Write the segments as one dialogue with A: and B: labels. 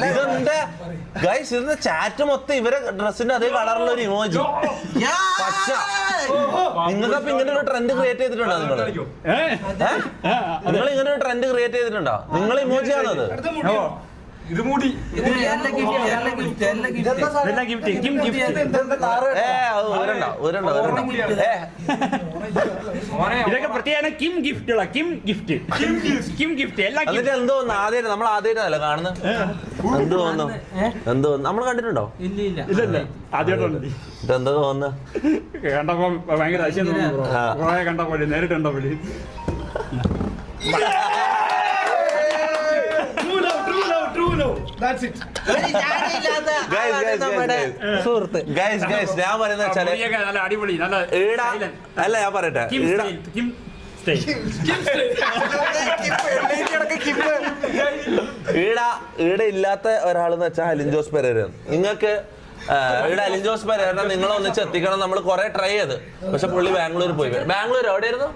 A: ഇതെന്താ ഗൈസ്, ഇതിന്റെ ചാറ്റ് മൊത്തം ഇവരെ ഡ്രസ്സിന്റെ അതേ കളറുള്ള ഒരു ഇമോജി പച്ച. നിങ്ങൾക്കപ്പൊ ഇങ്ങനെ ഒരു ട്രെൻഡ് ക്രിയേറ്റ് ചെയ്തിട്ടുണ്ടോ? നിങ്ങൾ ഇങ്ങനെ ഒരു ട്രെൻഡ് ക്രിയേറ്റ് ചെയ്തിട്ടുണ്ടോ? നിങ്ങൾ ഇമോജി ആണത്?
B: ഇത് മൂടി
C: ഇതൊക്കെ പ്രത്യേക കിം ഗിഫ്റ്റുള്ള കിം ഗിഫ്റ്റ്
A: എന്തോ ആദ്യമായിട്ട് നമ്മൾ ആദ്യമായിട്ടല്ല കാണുന്നത്. എന്ത് തോന്നുന്നു? നമ്മൾ കണ്ടിട്ടുണ്ടോ?
C: ഇല്ല ആദ്യമായിട്ടുണ്ട്.
A: ഇതെന്താ തോന്നുന്നു?
C: കണ്ടപ്പോ ഭയങ്കര അതിശയം തോന്നുന്നു. കുറെ കണ്ടപ്പോ നേരിട്ട് കണ്ടപ്പോ
A: ഞാൻ പറയുന്ന വെച്ചാല് അല്ല, ഞാൻ പറയട്ടെ, ഈട ഇല്ലാത്ത ഒരാളെന്ന് വെച്ചാൽ അലിൻ ജോസ് പെരേര. നിങ്ങൾക്ക് ഇവിടെ അലിൻ ജോസ് പെരേര നിങ്ങളെ ഒന്നിച്ച് എത്തിക്കണം. നമ്മൾ കുറെ ട്രൈ ചെയ്ത്, പക്ഷെ പുള്ളി ബാംഗ്ലൂർ പോയി. ബാംഗ്ലൂർ എവിടെയായിരുന്നു?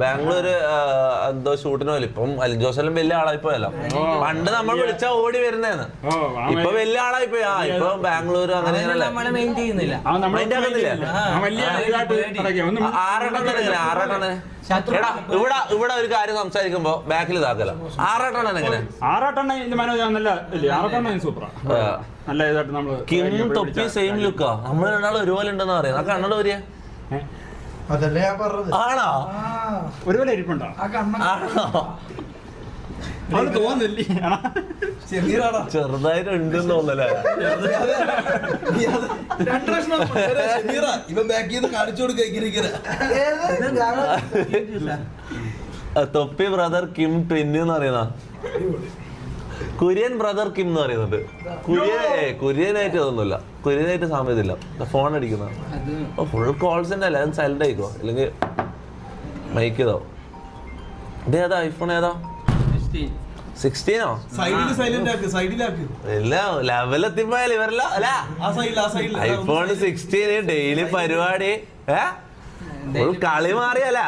A: ബാംഗ്ലൂര് എന്തോ ഷൂട്ടിന് പോലെ. ഇപ്പം അലിൻ ജോസെല്ലാം വലിയ ആളായിപ്പോയല്ലോ. പണ്ട് നമ്മൾ വിളിച്ചാ ഓടി വരുന്നേന്ന്, ഇപ്പൊ വലിയ ആളായിപ്പോയി. ഇപ്പൊ ബാംഗ്ലൂർ അങ്ങനെ ഇവിടെ ഒരു കാര്യം സംസാരിക്കുമ്പോ ബാക്കിൽ ഇതാക്കല. ആറാട്ടെണ്ണൻ എങ്ങനെ? കിം തൊപ്പി സെയിം ലുക്കാ. നമ്മൾ രണ്ടാളും ഒരുപോലെ ഉണ്ടെന്ന് പറയാം. ആ കണ്ണട വരിക ആണോ?
C: ഒരുപോലെ ഇരിപ്പുണ്ടോ? തോന്നില്ലേ?
A: ചെറുതായിട്ട് ഉണ്ടെന്ന് തോന്നല്ലേ? തൊപ്പി ബ്രദർ കിം പെന്ന് പറയുന്ന കുര്യൻ ബ്രദർ കിം എന്ന് പറയുന്നുണ്ട്. കുര്യനായിട്ട് അതൊന്നുമില്ല, കുര്യനായിട്ട് സാമ്യതയില്ല. ഫോൺ അടിക്കുന്ന ഫുൾ കോൾസ് തന്നെ അല്ല, സൈലന്റ് ആയിക്കോ, അല്ലെങ്കിൽ മൈക്ക് ചെയ്തോ. ഇത് ഏതാ? ഐഫോൺ ഏതാ? 16 ഇല്ല, ലെവലെത്തിപ്പോയാൽ ഇവരല്ല അല്ല. ഐഫോൺ 16 ഡെയിലി പരിപാടി. കളി മാറിയല്ല.